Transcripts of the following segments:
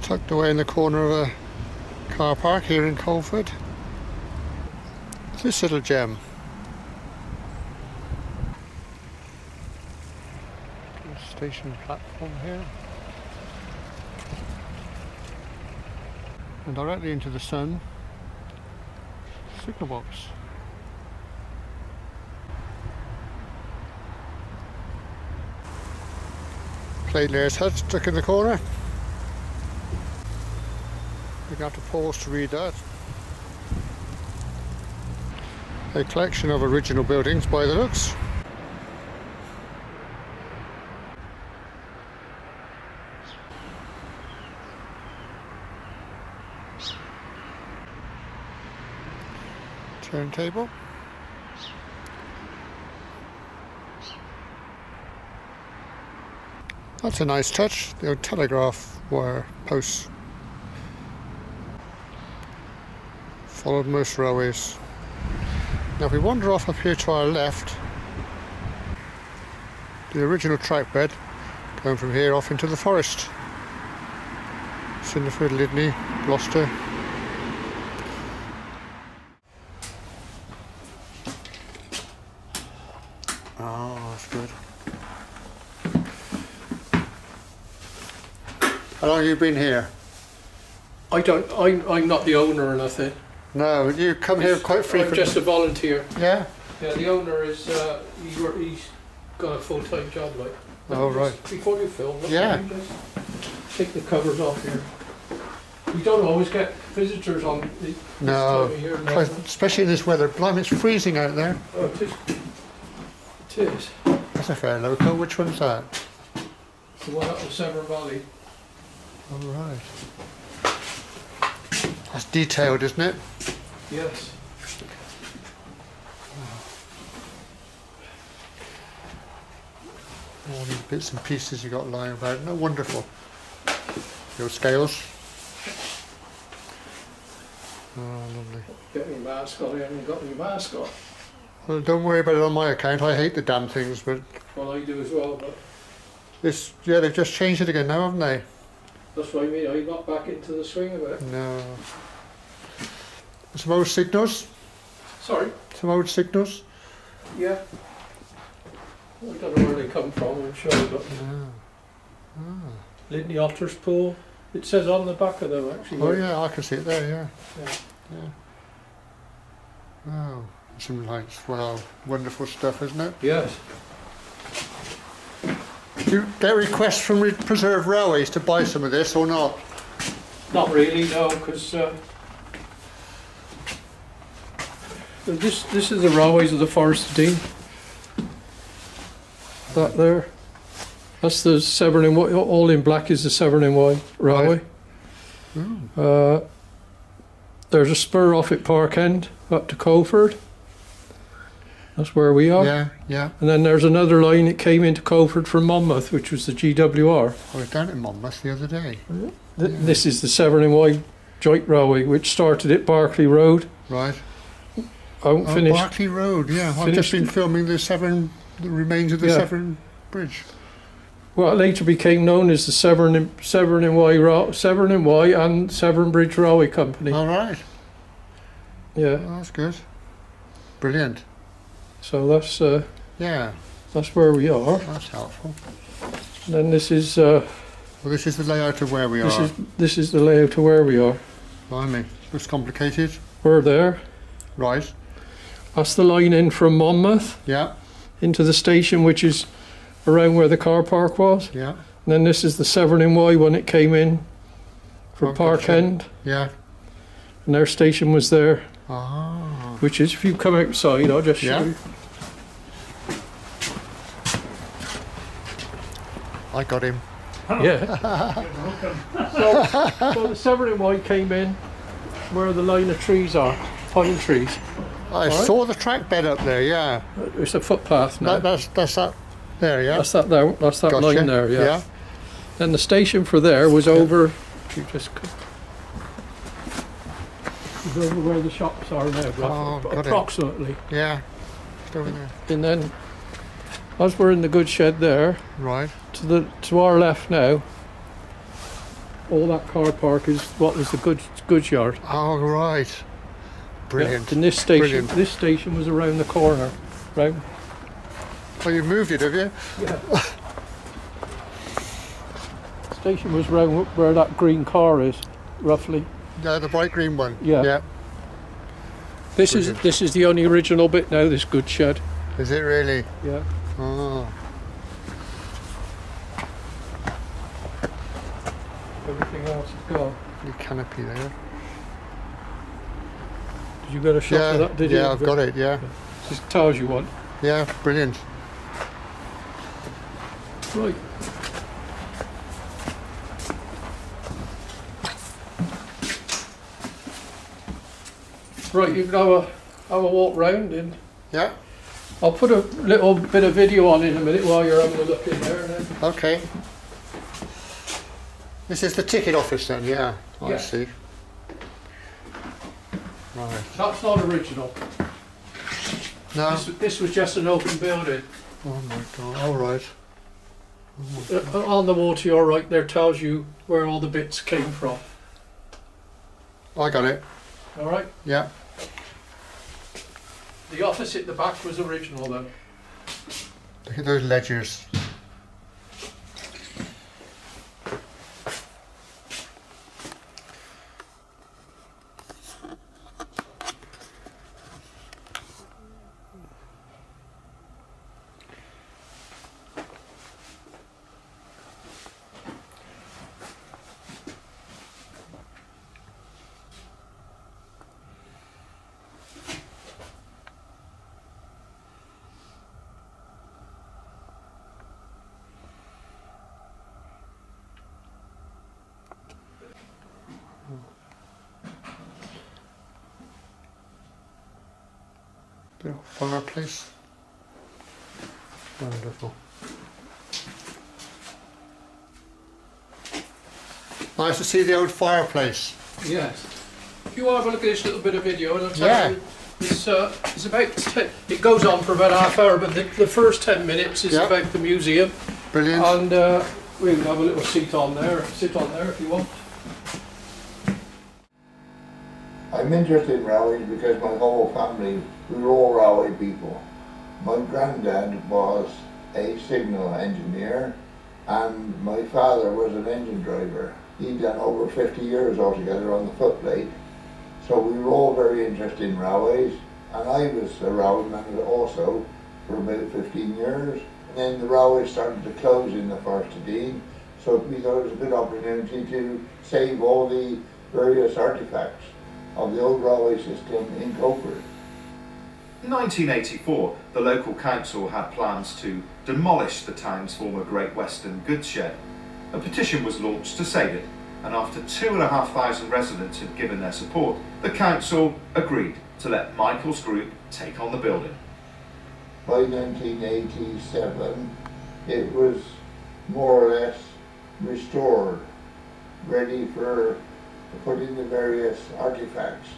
tucked away in the corner of a car park here in Coleford. This little gem. Station platform here. And directly into the sun, signal box. Plate layers hut stuck in the corner. You're going to have to pause to read that. A collection of original buildings by the looks. Turntable. That's a nice touch, the old telegraph wire posts. Followed most railways. Now if we wander off up here to our left, the original track bed going from here off into the forest. Semaphore, Lydney, Gloucester. Oh, that's good. How long have you been here? I'm not the owner or nothing. No, you come here quite frequently. I'm just a volunteer. Yeah? Yeah, the owner is, he's got a full-time job, like. Oh, right. Before you film, yeah. Just take the covers off here. We don't always get visitors on this time of year. No. Especially in this weather. Blimey, it's freezing out there. Oh, it is. It is. That's a fair local. Which one's that? It's the one up the Severn Valley. All right. That's detailed, isn't it? Yes. All these bits and pieces you got lying about. No, wonderful. Your scales. Oh, lovely. Get your mask on. I haven't got your mask on. Well, don't worry about it on my account. I hate the damn things, but. Well, I do as well, but. This, yeah, they've just changed it again now, haven't they? That's what I mean. I got back into the swing of it. No. Some old signals. Sorry. Some old signals. Yeah. I don't know where they come from, I'm sure, but Lydney Otter's Pool. It says on the back of them, actually. Oh yeah, I can see it there, yeah. Yeah. Oh, some lights. Well, wonderful stuff, isn't it? Yes. Do you get requests from Preserve Railways to buy some of this or not? Not really, no, because this is the railways of the Forest of Dean. That there. That's the Severn and Wye. All in black is the Severn and Wye railway. Right. There's a spur off at Park End up to Coleford. That's where we are. Yeah, yeah. And then there's another line that came into Coleford from Monmouth, which was the GWR. I was down in Monmouth the other day. Yeah. This is the Severn and Wye Joint Railway, which started at Berkeley Road. Right. I won't finish. Berkeley Road, yeah. I've just been filming the remains of the Severn Bridge. Well, it later became known as the Severn and Wye and Severn Bridge Railway Company. All right. Yeah. Well, that's good. Brilliant. So that's yeah. That's where we are. That's helpful. And then this is. Well, this is the layout of where we are. This is the layout of where we are. Blimey, looks complicated. We're there. Right. That's the line in from Monmouth. Yeah. Into the station, which is around where the car park was. Yeah. And then this is the Severn and Wye when it came in from Park End. Yeah. And their station was there. Ah. Which is, if you come outside, I'll just show you. I got him. Yeah. so the Severn and Wye came in where the line of trees are, pine trees. I saw the track bed up there, yeah. It's a footpath now. That's that there, yeah. That's that there. That's that line there, yeah. Yeah. Then the station for there was over. You just was over where the shops are now, approximately. Yeah. Just over there. And then, as we're in the goods shed there, right, to our left now, all that car park is what was the goods yard. Oh, right. Brilliant. Yeah, and this station, Brilliant. this station was around the corner, right? Oh, you moved it, have you? Yeah. Station was round where that green car is, roughly. Yeah, the bright green one. Yeah. Yeah. This Brilliant. is the only original bit now. This goods shed. Is it really? Yeah. Oh. Everything else is gone. The canopy there. Did you get a shot of that? Did you? Yeah, I've got it, yeah. Just towers you want. Yeah, brilliant. Right. Right, you can have a walk round, and Yeah, I'll put a little bit of video on in a minute while you're having a look in there. And then, okay. This is the ticket office then, yeah. I Yeah. see. Right. that's not original. No. This was just an open building. Oh my god, all right. On the wall to your right there tells you where all the bits came from. I got it. All right. Yeah. The office at the back was original though. Look at those ledgers. Bit of fireplace. Wonderful. Nice to see the old fireplace. Yes. If you want to have a look at this little bit of video, and I'll tell Yeah. you, it's about it goes on for about half hour, but the first 10 minutes is Yeah. about the museum, Brilliant. and we can have a little seat on there. Sit on there if you want. I'm interested in railways because my whole family, we were all railway people. My granddad was a signal engineer and my father was an engine driver. He'd done over 50 years altogether on the footplate. So we were all very interested in railways, and I was a railwayman also for about 15 years. And then the railways started to close in the First of Dean, so we thought it was a good opportunity to save all the various artefacts of the old railway system in Coleford. In 1984, the local council had plans to demolish the town's former Great Western goods shed. A petition was launched to save it, and after 2,500 residents had given their support, the council agreed to let Michael's group take on the building. By 1987, it was more or less restored, ready for putting the various artifacts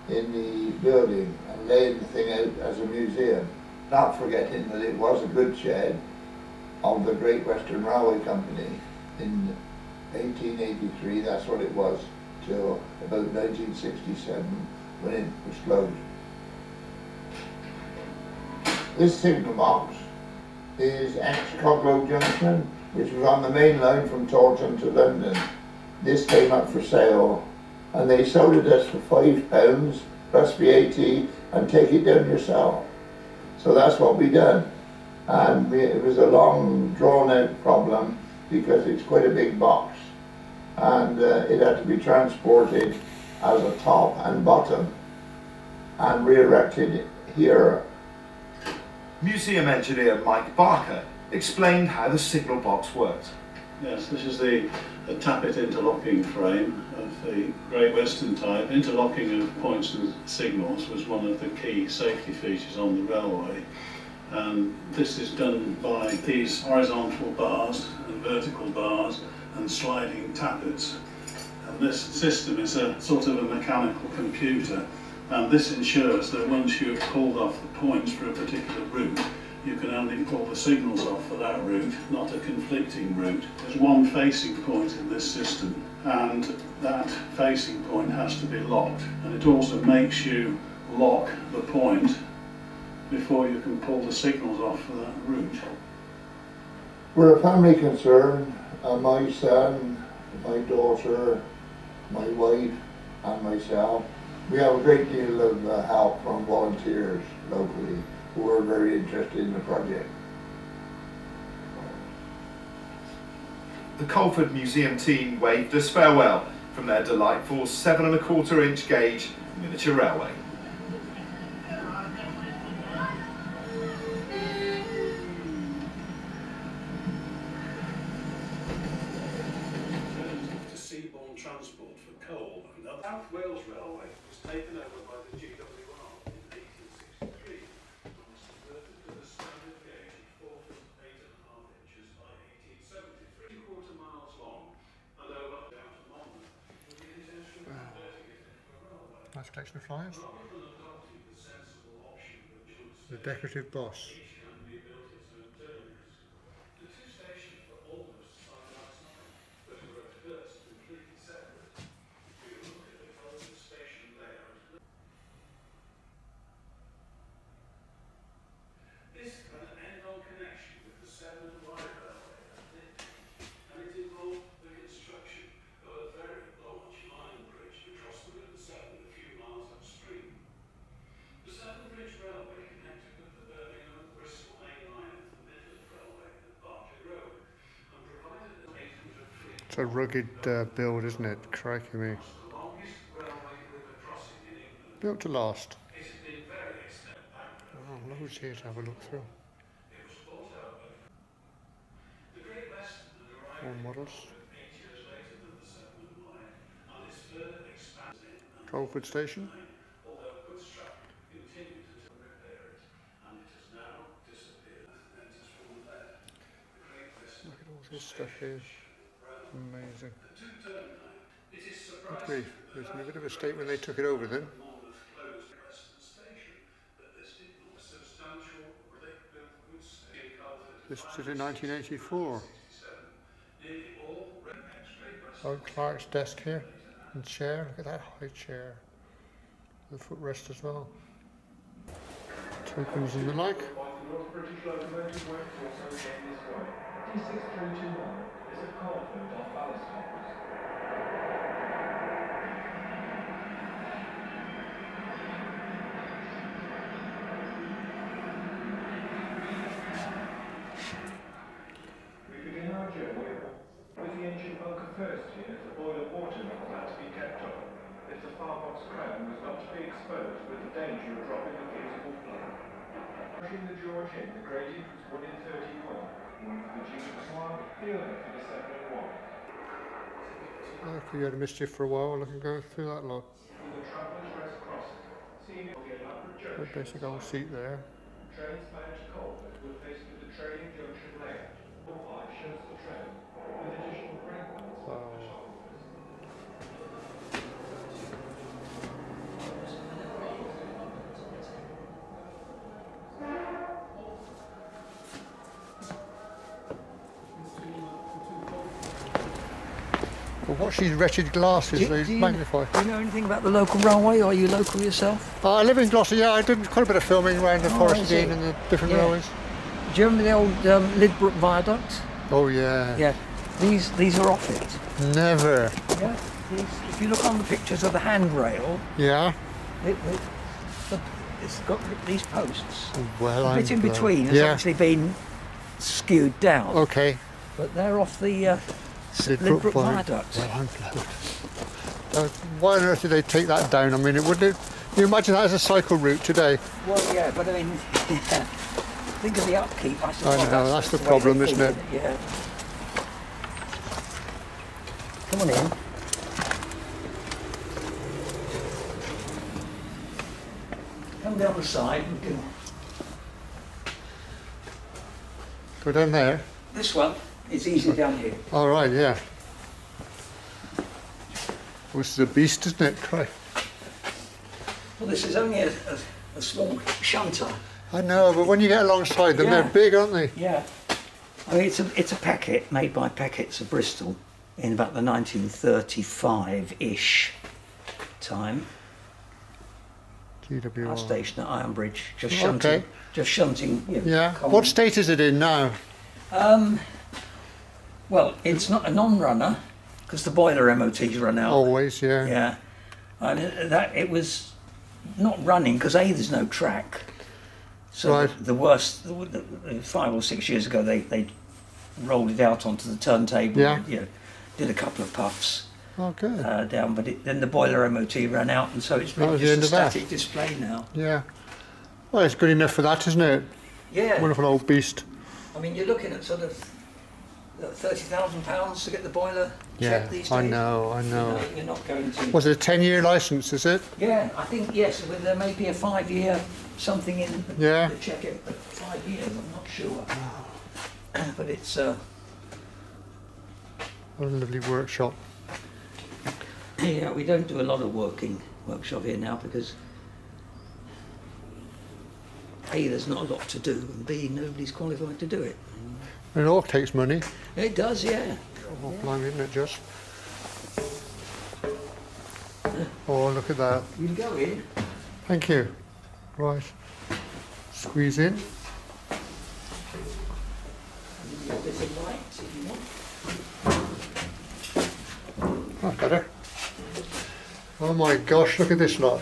in the building and laying the thing out as a museum. Not forgetting that it was a goods shed of the Great Western Railway Company in 1883, that's what it was, till about 1967 when it was closed. This signal box is ex-Coglow Junction, which was on the main line from Taunton to London. This came up for sale and they sold it us for £5 plus VAT and take it down yourself. So that's what we done. And it was a long drawn out problem because it's quite a big box and it had to be transported as a top and bottom and re-erected here. Museum engineer Mike Barker explained how the signal box worked. Yes, this is the tappet interlocking frame of the Great Western type. Interlocking of points and signals was one of the key safety features on the railway. And this is done by these horizontal bars and vertical bars and sliding tappets. And this system is a sort of a mechanical computer, and this ensures that once you've pulled off the points for a particular route, you can only pull the signals off for that route, not a conflicting route. There's one facing point in this system, and that facing point has to be locked, and it also makes you lock the point before you can pull the signals off for that route. We're a family concern, and my son, my daughter, my wife and myself, we have a great deal of help from volunteers locally who are very interested in the project. The Coleford Museum team waved us farewell from their delightful 7¼ inch gauge miniature railway. Seaborne transport for coal and the South Wales Railway was taken over by the GWR in 1863 and was converted to the standard gauge of 4 feet 8½ inches by 1873, 3¼ miles long and over down to Malvern, with the intention of converting it into a railway. Nice collection of flyers. Rather than adopting the sensible option which was The decorative boss. each can rebuilt its own terminus. The two stations were almost side by side, but were at first completely separate. We will look at the Coleford station layout. This had an end-on connection with the Severn and Wye Railway at Nick, and it involved the construction of a very large iron bridge across the River Severn a few miles upstream. The Severn Bridge Railway connected with the Birmingham and Bristol Main Line of the Midland Railway at Berkeley Road and provided an 800 feet. It's a rugged build, isn't it? Crikey me. The longest railway river crossing in England. Built to last. It had been very extensive. Oh, loads here to have a look through. It was bought out by the Great Western had arrived More models. 8 years later than the Severn and Wye, and is further expanded in Coleford Station. although goods traffic continued to repair it, and it has now disappeared and enters from there. The Great Western Look at all this stuff here. Amazing. two termini. It is Good surprising grief. It was in a bit of a state when they took it over then. Monmouth closed Western Station that this did not substantial brick-built goods station Coleford. This was in 1984. Nearly all Great Western Old Clark's desk here and chair. Look at that high chair. The footrest as well. Tokens and the like. North British Locomotive Workforce Association this way. D6321 is at Coleford off Ballaston's. We begin our journey with the engine bunker first here. The boiler water level had to be kept up if the firebox crown was not to be exposed with the danger of dropping a fusible plug. Pushing the George in, the gradient was 1 in 31. 1 for the G1, the other for the 7 and 1. Look, you had a mischief for a while. Look and go through that lot. For the Travellers Rest Crossing, seeing it the elaborate A junction. basic old seat there. Trains bound to Coleford will face with the trailing junction layout. All 5 shows the train with additional breakpoints for Wow. photographers. Well, watch these wretched glasses, they magnify. Do you know anything about the local railway? Are you local yourself? I live in Gloucester, yeah, I did quite a bit of filming around the Forest I see. Dean and the different Yeah. railways. Do you remember the old Lidbrook Viaduct? Oh yeah. Yeah. These are off it. Never. Yeah. If you look on the pictures of the handrail, Yeah. it's got these posts. Well, The bit in blowed. between has Yeah. obviously been skewed down, Okay. but they're off the Lidbrook Viaduct. Well, I'm blowed. Why on earth did they take that down? I mean, it wouldn't. You imagine that as a cycle route today? Well, yeah, but I mean, think of the upkeep. I suppose I know, that's the way problem, they isn't think it? of Yeah. Come on in. Come down the side. We can. Go down there. This one, it's easy down here. All right, yeah. Well, this is a beast, isn't it? Christ. Well, this is only a small shunter. I know, but when you get alongside them, Yeah. they're big, aren't they? Yeah. I mean, it's a packet made by Packets of Bristol in about the 1935-ish time. Our GWR. station at Ironbridge, just Okay. shunting. You know, Yeah. coal. What state is it in now? Well, it's not a non-runner because the boiler MOT's run out. Always, yeah. Yeah, and that it was not running because there's no track. So Right. the worst, 5 or 6 years ago, they rolled it out onto the turntable. Yeah. You know, did a couple of puffs Oh, good. down, but then the boiler MOT ran out, and so it's That really was the just end a of that. static display now. Yeah. Well, it's good enough for that, isn't it? Yeah, Wonderful old beast. I mean, you're looking at sort of £30,000 to get the boiler Yeah, checked these days. I know. You know, you're not going to. Was it a 10-year licence, is it? Yeah, I think yes. Well, there may be a 5-year something in. Yeah. To check it, but 5 years, I'm not sure. But it's. What a lovely workshop. Yeah, we don't do a lot of workshop here now because A, there's not a lot to do, and B, nobody's qualified to do it. It all takes money. It does, yeah. Oh, blimey, isn't it just? Oh, look at that. You can go in. Thank you. Right. Squeeze in. You have this in light if you want. That's better. Oh my gosh, look at this lot.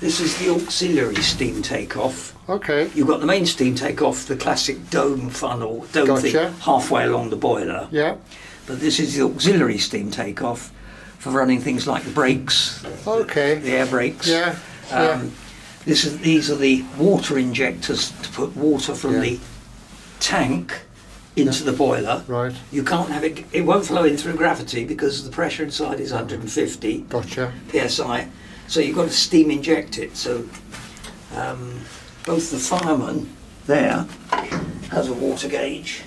This is the auxiliary steam takeoff. Okay. You've got the main steam takeoff, the classic dome funnel, dome Gotcha. thing halfway along the boiler. Yeah. But this is the auxiliary steam takeoff for running things like the brakes, Okay. the air brakes. Yeah. Yeah. These are the water injectors to put water from Yeah. the tank into the boiler. Right. You can't have it, it won't flow in through gravity because the pressure inside is 150 Gotcha. psi. So you've got to steam inject it. So both the fireman there has a water gauge,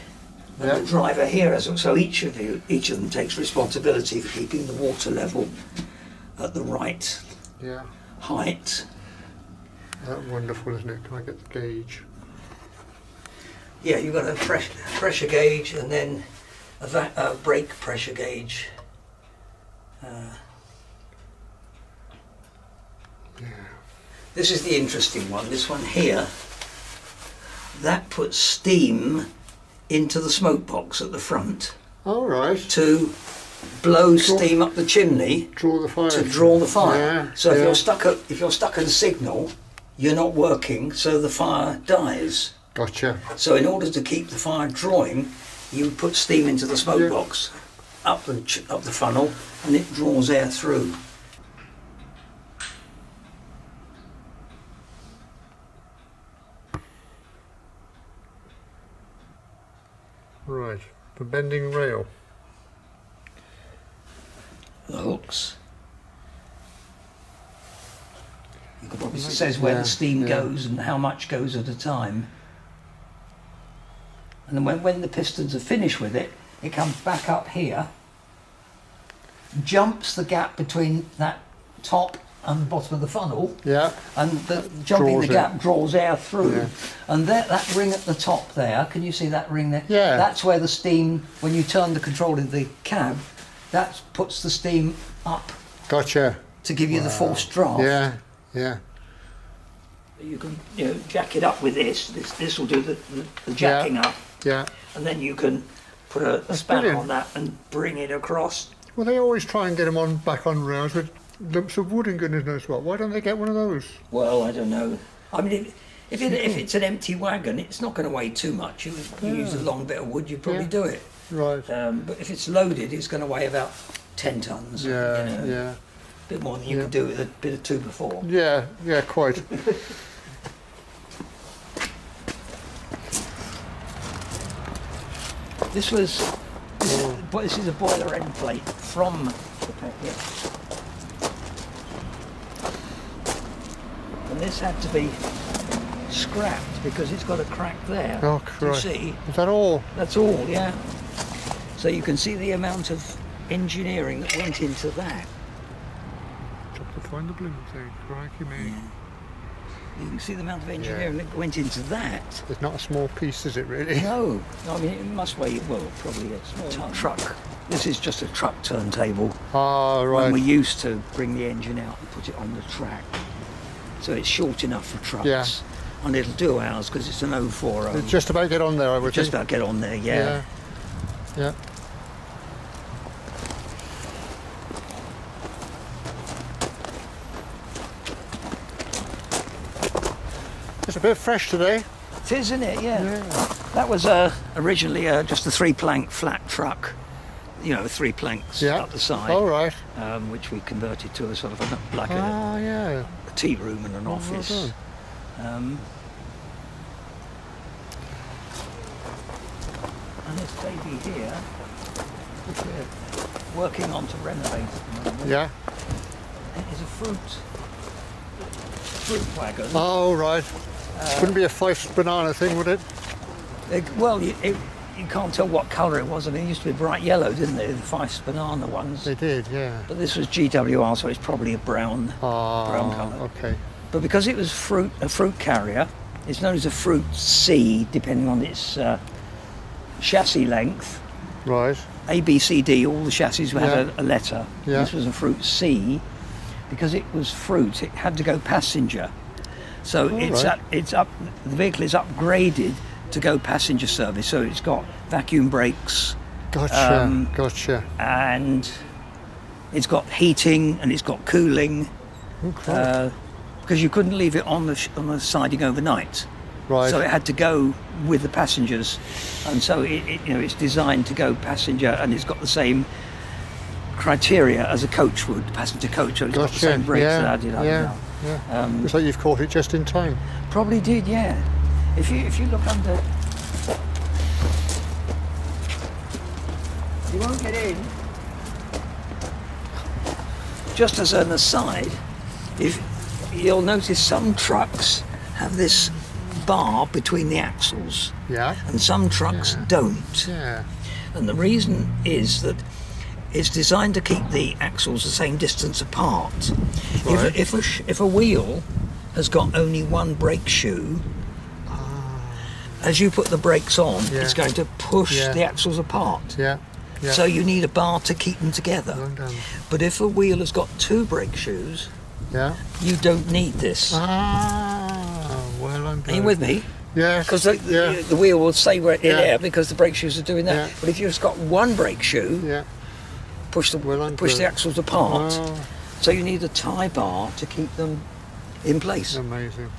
and Yeah. the driver here has. So each of them takes responsibility for keeping the water level at the right Yeah. height. That's wonderful, isn't it? Can I get the gauge? Yeah, you've got a pressure gauge and then a brake pressure gauge. This is the interesting one. This one here, that puts steam into the smoke box at the front All right. to blow steam up the chimney Draw the fire. to draw the fire. Yeah. So if yeah. you're stuck at a signal, you're not working, so the fire dies. Gotcha. So in order to keep the fire drawing, you put steam into the smoke Yeah. box, up the funnel, and it draws air through. Right. The bending rail. The hooks. It says where Yeah, the steam yeah. goes and how much goes at a time. And then when the pistons are finished with it, it comes back up here, jumps the gap between that top and the bottom of the funnel, Yeah. and the jumping Draws the it. gap draws air through. Yeah. And that ring at the top there, can you see that ring there? Yeah. That's where the steam, when you turn the control of the cab, that puts the steam up Gotcha. to give you the forced draft. Yeah. Yeah. You can jack it up with this. This will do the jacking up, Yeah. and then you can put a spanner brilliant. on that and bring it across. Well, they always try and get them back on rails with lumps of wood and goodness knows what. Why don't they get one of those? Well, I don't know. I mean, if it's an empty wagon, it's not going to weigh too much. You use a long bit of wood, you'd probably Yeah. do it. Right. But if it's loaded, it's going to weigh about 10 tons. Yeah. Yeah. A bit more than you could do with a bit of 2x4. Yeah. Yeah. Quite. This is a boiler end plate from the packet. And this had to be scrapped because it's got a crack there. Oh, Do you Christ. see? Is that all? That's all, yeah. So you can see the amount of engineering that went into that. find the blooming thing. Crikey me. Yeah. You can see the amount of engineering that went into that. It's not a small piece, is it really? No, I mean it must weigh, well, probably a small truck. This is just a truck turntable. Ah, right. When we used to bring the engine out and put it on the track. So it's short enough for trucks. Yeah. And it'll do ours because it's an 040. It'll just about get on there, I would Just think. about get on there, yeah. Yeah. It's a bit fresh today. It is, isn't it? Yeah. That was originally just a 3-plank flat truck. You know, 3 planks up the side. All right. Which we converted to a sort of yeah. a tea room and an office. Well done. And this baby here, which we're working on to renovate at the moment, Yeah. is a fruit wagon. Oh, right. Wouldn't be a Fife's banana thing, would it? Well, you can't tell what colour it was. I mean, it used to be bright yellow, didn't they? The Fife's banana ones. They did, yeah. But this was GWR, so it's probably a brown colour. Okay. But because it was a fruit carrier, it's known as a fruit C, depending on its chassis length. Right. A, B, C, D, all the chassis had a letter. Yeah. This was a fruit C. Because it was fruit, it had to go passenger. So the vehicle is upgraded to go passenger service. So it's got vacuum brakes. Gotcha. Gotcha. And it's got heating and it's got cooling. Okay. Because you couldn't leave it on the siding overnight. Right. So it had to go with the passengers, and so it's designed to go passenger, and it's got the same criteria as a coach would, passenger coach. So it's got the same brakes that I did. Looks like you've caught it just in time. Probably did, yeah. If you look under, you won't get in. Just as an aside, if you'll notice some trucks have this bar between the axles, and some trucks don't. Yeah. And the reason is that it's designed to keep the axles the same distance apart. Right. If a wheel has got only one brake shoe, as you put the brakes on, it's going to push the axles apart. Yeah. Yeah. So you need a bar to keep them together. Well done. But if a wheel has got 2 brake shoes, you don't need this. Well done. Are you with me? Yeah. Because the wheel will stay where there because the brake shoes are doing that. Yeah. But if you've just got 1 brake shoe, push the axles apart. So you need a tie bar to keep them in place. Amazing.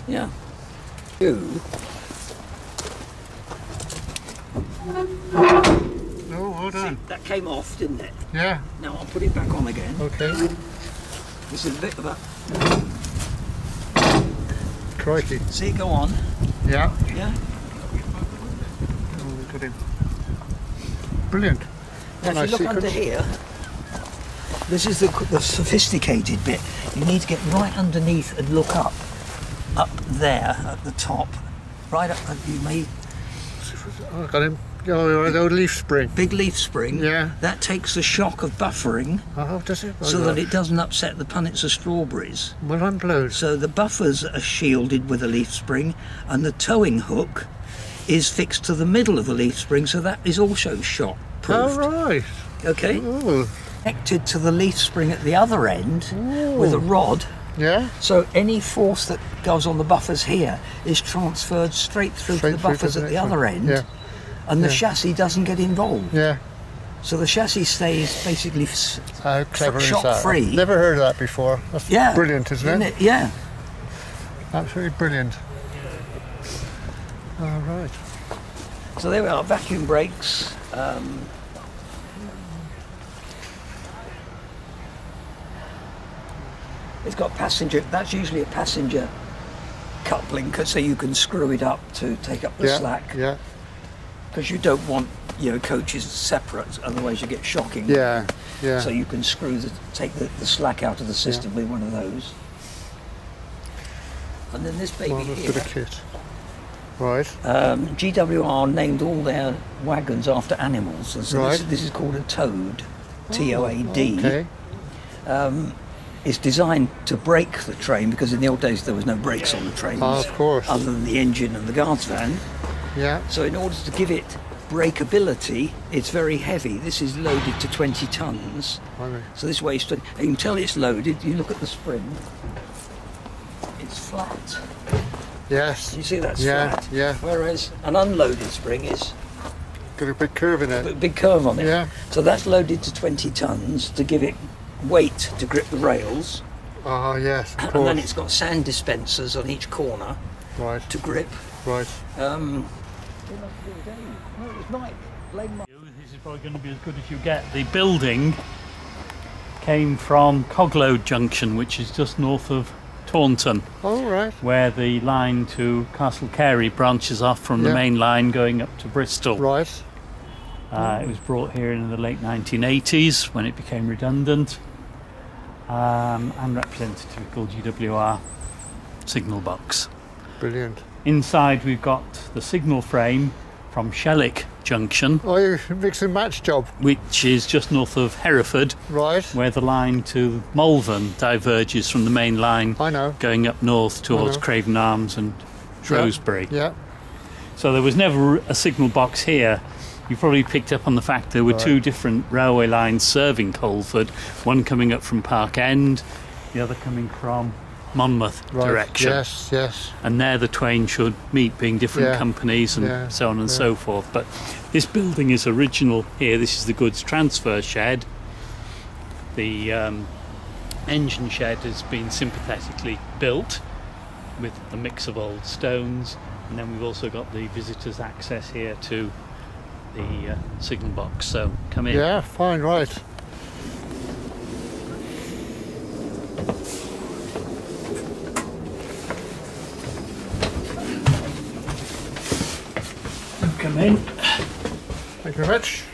Yeah. Oh, well done. See, that came off, didn't it? Yeah. Now I'll put it back on again. Okay. This is a bit of a... Crikey. See it go on? Yeah. Yeah. Oh, look at him. Brilliant. Now if Nice you look under here, this is the sophisticated bit. You need to get right underneath and look up there at the top. Right up, you may... Oh, got him. Oh, the old leaf spring. Big leaf spring. Yeah. That takes the shock of buffering. Oh, does it? So that it doesn't upset the punnets of strawberries. Well, I'm blowed. So the buffers are shielded with a leaf spring, and the towing hook is fixed to the middle of the leaf spring, so that is also shock proofed. Oh, right. Okay. Ooh. Connected to the leaf spring at the other end with a rod. Yeah. So any force that goes on the buffers here is transferred straight through to the buffers at the other end. Yeah. And the chassis doesn't get involved. Yeah. So the chassis stays basically How clever is that? shock-free. Never heard of that before. That's brilliant, isn't it? Yeah. Absolutely brilliant. All right. So there we are, vacuum brakes. It's got passenger, that's usually a passenger coupling, so you can screw it up to take up the slack. Yeah. Because you don't want coaches separate, otherwise you get shocking. Yeah. Yeah. So you can take the slack out of the system with one of those. And then this baby Marvellous here. bit of kit. Right. GWR named all their wagons after animals, and so this is called a toad, T-O-A-D. Okay. it's designed to brake the train, because in the old days there was no brakes on the trains. Of course. Other than the engine and the guard's van. Yeah. So in order to give it brakeability, it's very heavy. This is loaded to 20 tons. Okay. So this weighs 20. You can tell it's loaded. You look at the spring. It's flat. Yes. You see that's Yeah, flat. yeah. Whereas an unloaded spring is Got a big curve in a it. big curve on it. Yeah. So that's loaded to 20 tons to give it weight to grip the rails. Oh, yes, of And course. then it's got sand dispensers on each corner Right, to grip. right. This is probably going to be as good as you get. The building came from Coglode Junction, which is just north of Taunton, All right. where the line to Castle Carey branches off from the Yeah. main line going up to Bristol. Right. It was brought here in the late 1980s when it became redundant, and represents a typical GWR signal box. Brilliant. Inside we've got the signal frame from Shellick Junction, Oh, you mix and match job. which is just north of Hereford, Right. where the line to Malvern diverges from the main line I know. going up north towards know. Craven Arms and Shrewsbury. Yeah. So there was never a signal box here. You probably picked up on the fact there were Right. two different railway lines serving Coleford, one coming up from Park End, the other coming from Monmouth Right. direction. Yes, yes. And there the twain should meet, being different Yeah. companies and Yeah. so on and Yeah. so forth. But this building is original here. This is the goods transfer shed. The engine shed has been sympathetically built with a mix of old stones, and then we've also got the visitors' access here to the signal box. So come in. Yeah, fine, right. Come in. Thank you very much.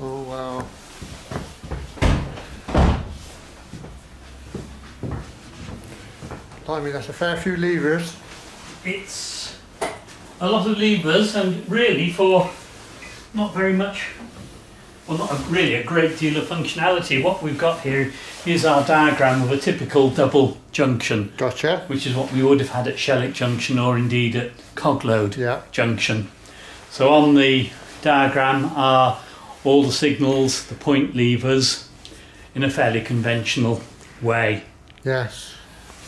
Oh, wow. Blimey, that's a fair few levers. It's a lot of levers, and really for not very much, well, not really a great deal of functionality. What we've got here is our diagram of a typical double junction, Gotcha. which is what we would have had at Shellick Junction or indeed at Coglode Yeah. Junction. So on the diagram are all the signals, the point levers, in a fairly conventional way. Yes.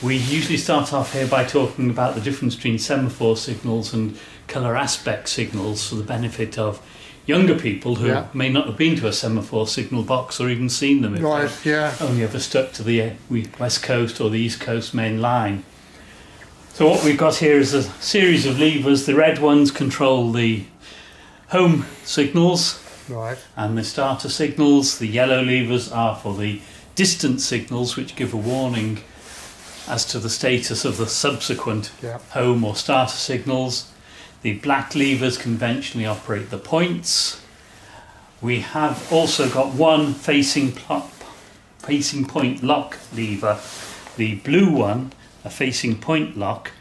We usually start off here by talking about the difference between semaphore signals and colour aspect signals for the benefit of younger people who Yeah. may not have been to a semaphore signal box or even seen them if Right, yeah. they've only ever stuck to the west coast or the east coast main line. So what we've got here is a series of levers. The red ones control the home signals Right. and the starter signals. The yellow levers are for the distant signals, which give a warning as to the status of the subsequent Yeah. home or starter signals. The black levers conventionally operate the points. We have also got one facing point lock lever, the blue one, a facing point lock,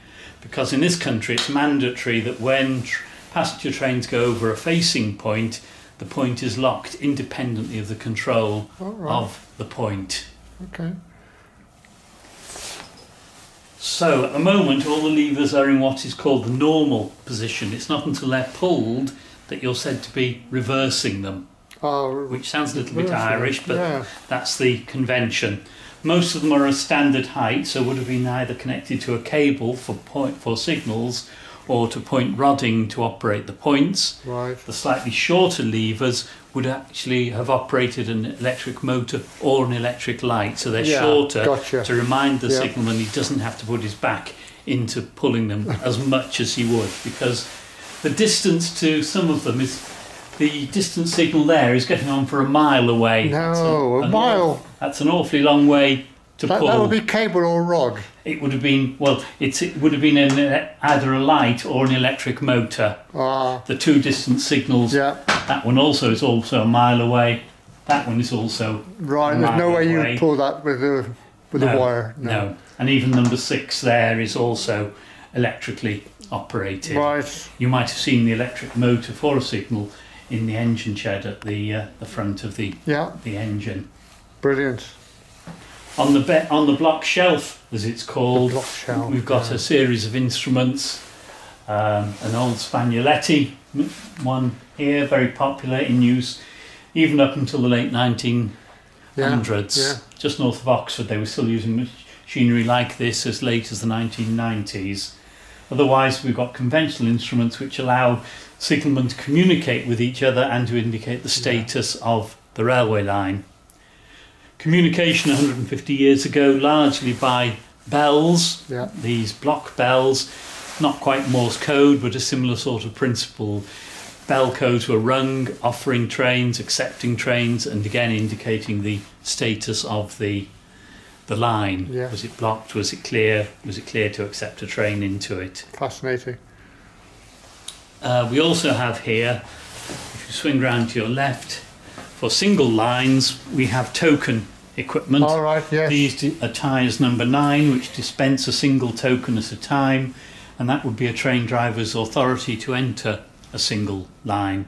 because in this country it's mandatory that when passenger trains go over a facing point, the point is locked independently of the control All right. of the point. Okay. So at the moment all the levers are in what is called the normal position. It's not until they're pulled that you're said to be reversing them, Oh, which sounds a little bit reversing, Irish, but yeah. that's the convention. Most of them are a standard height, so would have been either connected to a cable for signals or to point rodding to operate the points. Right. The slightly shorter levers would actually have operated an electric motor or an electric light, so they're Yeah, shorter gotcha. to remind the Yeah. signalman he doesn't have to put his back into pulling them as much as he would, because the distance to some of them is, the distance signal there is getting on for a mile away. No, a mile. That's an awfully long way to pull. That would be cable or rod. It would have been, well, it would have been either a light or an electric motor. Ah, The two distant signals. yeah. That one also is also a mile away. That one is also Right. a There's no mile way away. you pull that with the wire. No. And even number 6 there is also electrically operated. Right. You might have seen the electric motor for a signal in the engine shed at the front of the Yeah. engine. Brilliant. On the block shelf, as it's called, The block shelf, we've got yeah. a series of instruments. An old Spagnoletti one here, very popular in use even up until the late 1900s. Yeah. Just north of Oxford, they were still using machinery like this as late as the 1990s. Otherwise, we've got conventional instruments which allow signalmen to communicate with each other and to indicate the status of the railway line. Communication 150 years ago, largely by bells, Yeah. these block bells, not quite Morse code, but a similar sort of principle. Bell codes were rung, offering trains, accepting trains, and again indicating the status of the line. Yeah. Was it blocked? Was it clear? Was it clear to accept a train into it? Fascinating. We also have here, if you swing round to your left, for single lines we have token equipment. All right, yes. These are tyres number 9, which dispense a single token at a time, and that would be a train driver's authority to enter a single line.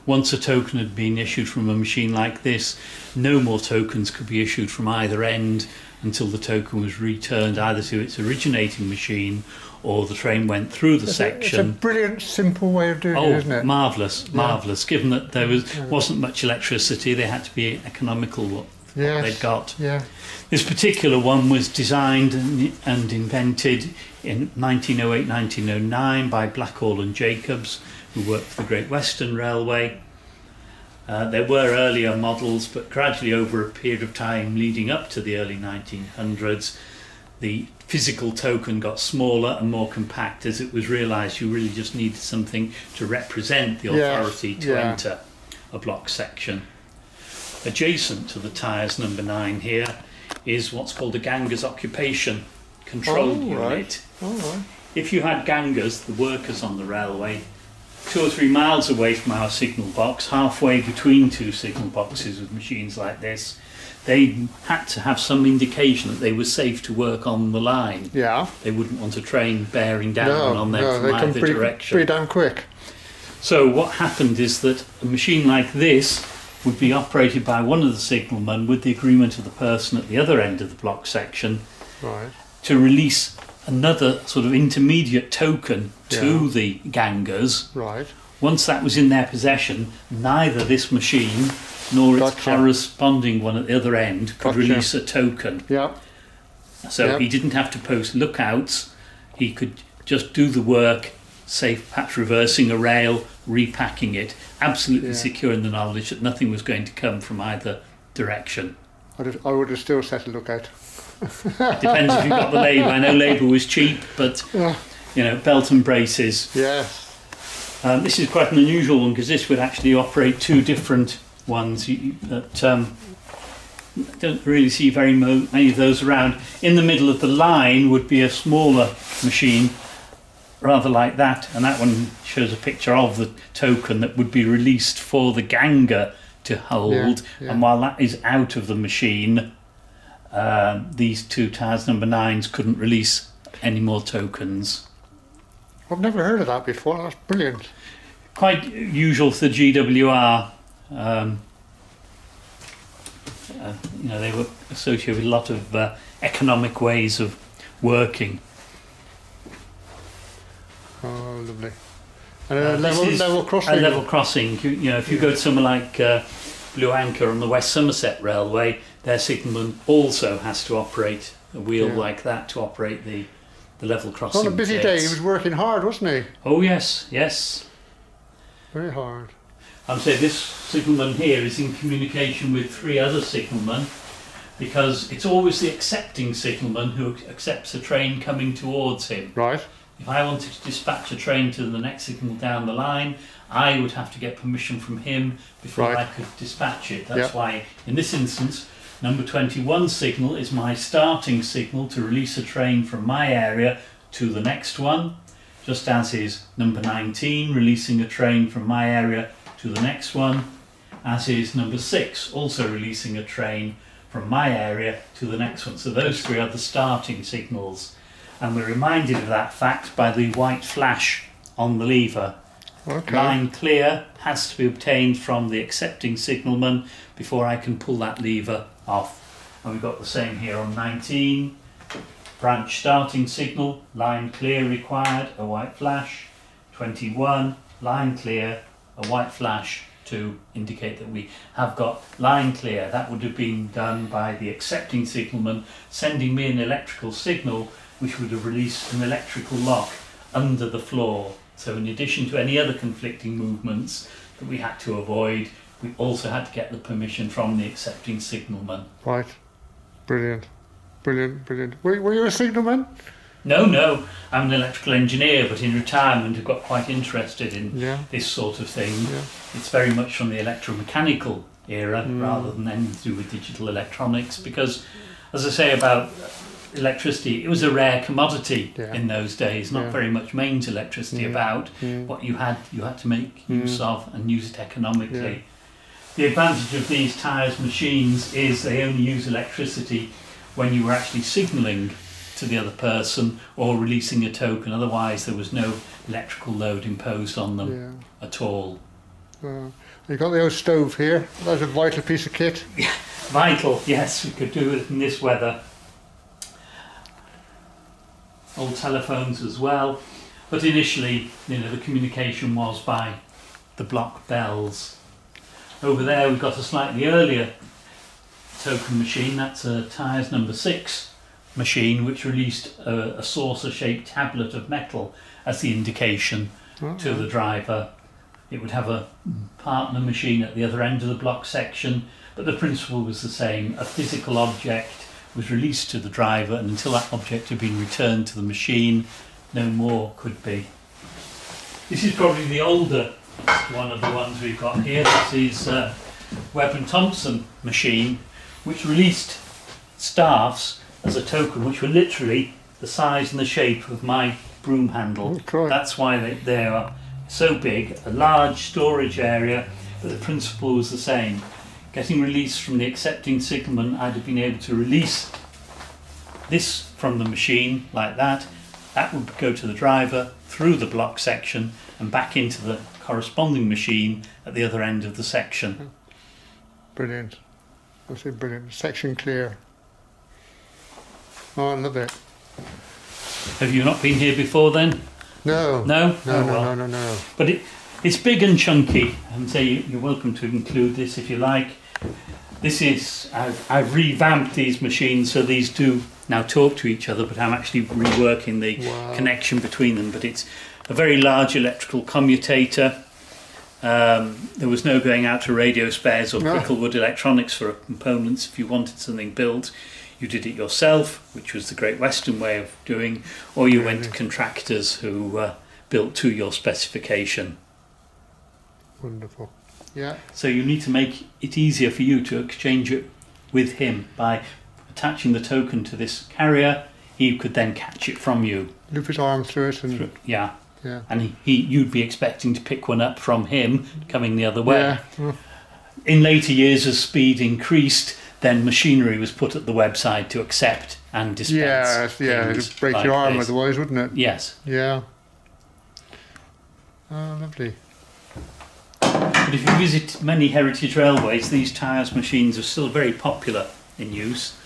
Once a token had been issued from a machine like this, no more tokens could be issued from either end until the token was returned either to its originating machine or the train went through the section. It's a brilliant, simple way of doing it, isn't it? Marvellous, marvellous. Given that there wasn't much electricity, they had to be economical what they'd got. Yeah. This particular one was designed and invented in 1908-1909 by Blackall and Jacobs, who worked for the Great Western Railway. There were earlier models, but gradually over a period of time leading up to the early 1900s, the physical token got smaller and more compact as it was realised you really just needed something to represent the authority to enter a block section. Adjacent to the tyres number 9 here is what's called a ganger's occupation control unit. Right. If you had gangers, the workers on the railway, 2 or 3 miles away from our signal box, halfway between 2 signal boxes with machines like this, they had to have some indication that they were safe to work on the line. Yeah. They wouldn't want a train bearing down on them from either direction. Pretty damn quick. So what happened is that a machine like this would be operated by one of the signalmen with the agreement of the person at the other end of the block section to release another sort of intermediate token to the gangers. Right. Once that was in their possession, neither this machine nor its corresponding one at the other end could release a token. Yeah. So he didn't have to post lookouts, he could just do the work, say perhaps reversing a rail, repacking it, absolutely secure in the knowledge that nothing was going to come from either direction. I would have still set a lookout. It depends if you got the labour. I know labour was cheap, but you know, belt and braces. Yes. This is quite an unusual one because this would actually operate 2 different ones that don't really see very many of those around. In the middle of the line would be a smaller machine, rather like that, and that one shows a picture of the token that would be released for the ganger to hold. And while that is out of the machine, these 2 tyres number 9s couldn't release any more tokens. I've never heard of that before. That's brilliant. Quite usual for the GWR. You know, they were associated with a lot of economic ways of working. Oh, lovely. And a level crossing. A level crossing. You know, if you go to somewhere like Blue Anchor on the West Somerset Railway, their signalman also has to operate a wheel like that to operate the level crossing. On a busy day, he was working hard, wasn't he? Oh yes, yes. Very hard. I'm saying this signalman here is in communication with 3 other signalmen, because it's always the accepting signalman who accepts a train coming towards him. Right. If I wanted to dispatch a train to the next signal down the line, I would have to get permission from him before I could dispatch it. That's why, in this instance, number 21 signal is my starting signal to release a train from my area to the next one, just as is number 19 releasing a train from my area to the next one, as is number 6 also releasing a train from my area to the next one. So those 3 are the starting signals, and we're reminded of that fact by the white flash on the lever. Line clear has to be obtained from the accepting signalman before I can pull that lever off. And we've got the same here on 19. Branch starting signal, line clear required, a white flash. 21, line clear, a white flash to indicate that we have got line clear. That would have been done by the accepting signalman sending me an electrical signal which would have released an electrical lock under the floor. So in addition to any other conflicting movements that we had to avoid, we also had to get the permission from the accepting signalman. Right. Brilliant. Brilliant, brilliant. Were you a signalman? No, I'm an electrical engineer, but in retirement I've got quite interested in this sort of thing. Yeah. It's very much from the electromechanical era rather than anything to do with digital electronics, because, as I say about electricity, it was a rare commodity in those days, not very much mains electricity about. What you had to make use of and use it economically. The advantage of these tyres machines is they only use electricity when you were actually signalling to the other person or releasing a token. Otherwise there was no electrical load imposed on them at all. You've got the old stove here. That's a vital piece of kit. Vital, yes, we could do it in this weather. Old telephones as well, but initially, you know, the communication was by the block bells. Over there we've got a slightly earlier token machine. That's a tyres number 6 machine, which released a saucer-shaped tablet of metal as the indication to the driver. It would have a partner machine at the other end of the block section, but the principle was the same. A physical object was released to the driver, and until that object had been returned to the machine, no more could be. This is probably the older one of the ones we've got here. This is Webb and Thompson machine, which released staffs as a token which were literally the size and the shape of my broom handle. That's why they are so big, a large storage area, but the principle was the same. Getting release from the accepting signalman, I'd have been able to release this from the machine like that. That would go to the driver through the block section and back into the corresponding machine at the other end of the section. Brilliant. That's it, brilliant. Section clear. Oh, I love it. Have you not been here before then? No. No? No. But it's big and chunky, and so you're welcome to include this if you like. This is, I've revamped these machines so these do now talk to each other, but I'm actually reworking the connection between them. But it's a very large electrical commutator. There was no going out to radio spares or Cricklewood Electronics for components. If you wanted something built, you did it yourself, which was the Great Western way of doing, or you went to contractors who built to your specification. Wonderful. Yeah. So you need to make it easier for you to exchange it with him by attaching the token to this carrier. He could then catch it from you. Loop his arm through it and... Yeah. And you'd be expecting to pick one up from him coming the other way. In later years, as speed increased, then machinery was put at the website to accept and dispense. It'd break your arm otherwise, wouldn't it? Yes. Yeah. Oh, lovely. But if you visit many heritage railways, these tyres machines are still very popular in use.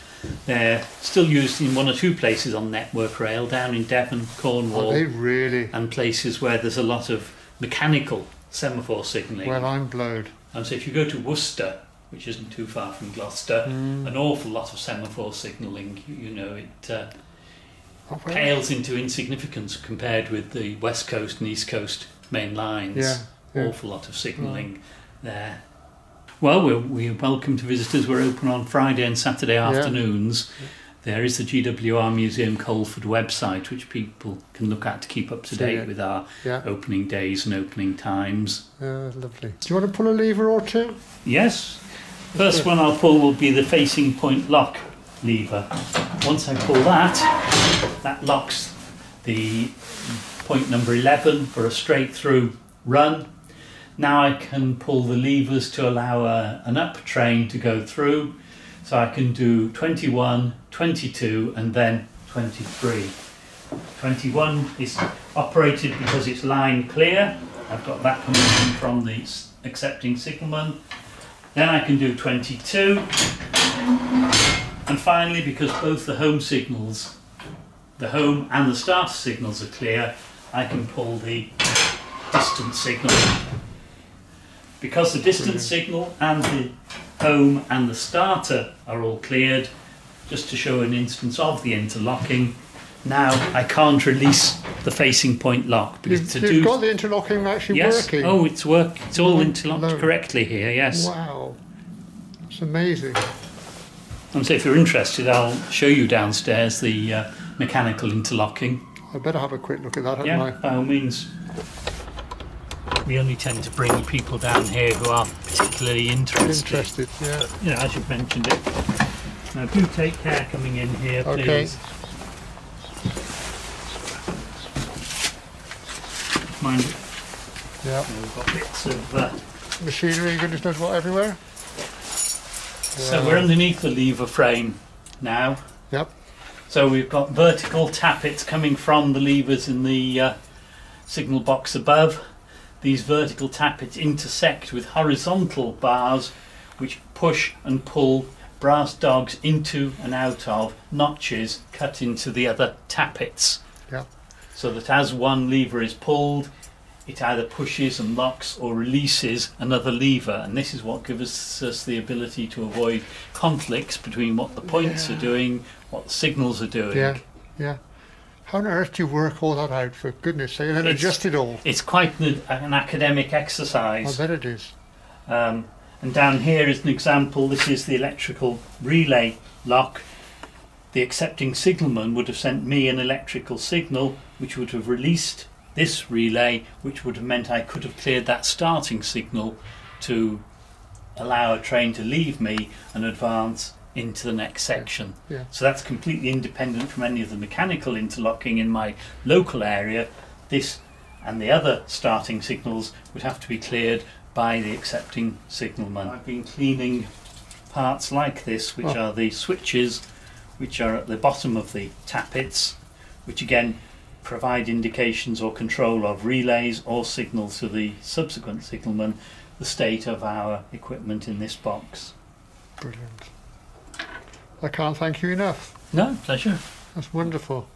They're still used in one or two places on Network Rail, down in Devon, Cornwall, and places where there's a lot of mechanical semaphore signalling. Well, I'm blowed. And so if you go to Worcester, which isn't too far from Gloucester, an awful lot of semaphore signalling. You know, it pales into insignificance compared with the West Coast and East Coast main lines. Awful lot of signalling there. Well, we're welcome to visitors. We're open on Friday and Saturday afternoons. There is the GWR Museum Coleford website, which people can look at to keep up to date with our opening days and opening times. Lovely. Do you want to pull a lever or two? Yes. First one I'll pull will be the facing point lock lever. Once I pull that locks the point number 11 for a straight through run. Now I can pull the levers to allow an up train to go through. So I can do 21, 22 and then 23. 21 is operated because it's line clear. I've got that coming in from the accepting signalman. Then I can do 22 And finally, because both the home signals, the home and the starter signals are clear, I can pull the distance signal. Because the distance signal and the home and the starter are all cleared, just to show an instance of the interlocking, now I can't release the facing point lock. Because You've got the interlocking actually working? Oh, it's all interlocked correctly here, yes. Wow, it's amazing. And so if you're interested, I'll show you downstairs the mechanical interlocking. I better have a quick look at that, hadn't I? By all means. We only tend to bring people down here who are particularly interested. Yeah. But, you know, as you've mentioned it. Now, do take care coming in here, please. Okay. Mind it. Yeah. We've got bits of machinery, goodness knows what, everywhere. So we're underneath the lever frame now. Yep. So we've got vertical tappets coming from the levers in the signal box above. These vertical tappets intersect with horizontal bars which push and pull brass dogs into and out of notches cut into the other tappets. Yep. So that as one lever is pulled, it either pushes and locks or releases another lever, and this is what gives us the ability to avoid conflicts between what the points are doing, what the signals are doing. Yeah, yeah. How on earth do you work all that out, for goodness sake, and then adjust it all? It's quite an academic exercise. I bet it is. And down here is an example. This is the electrical relay lock. The accepting signalman would have sent me an electrical signal which would have released this relay, which would have meant I could have cleared that starting signal to allow a train to leave me and advance into the next section. Yeah. So that's completely independent from any of the mechanical interlocking in my local area. This and the other starting signals would have to be cleared by the accepting signalman. I've been cleaning parts like this, which are the switches, which are at the bottom of the tappets, which again provide indications or control of relays or signals to the subsequent signalman, the state of our equipment in this box. Brilliant. I can't thank you enough. No, pleasure. That's wonderful.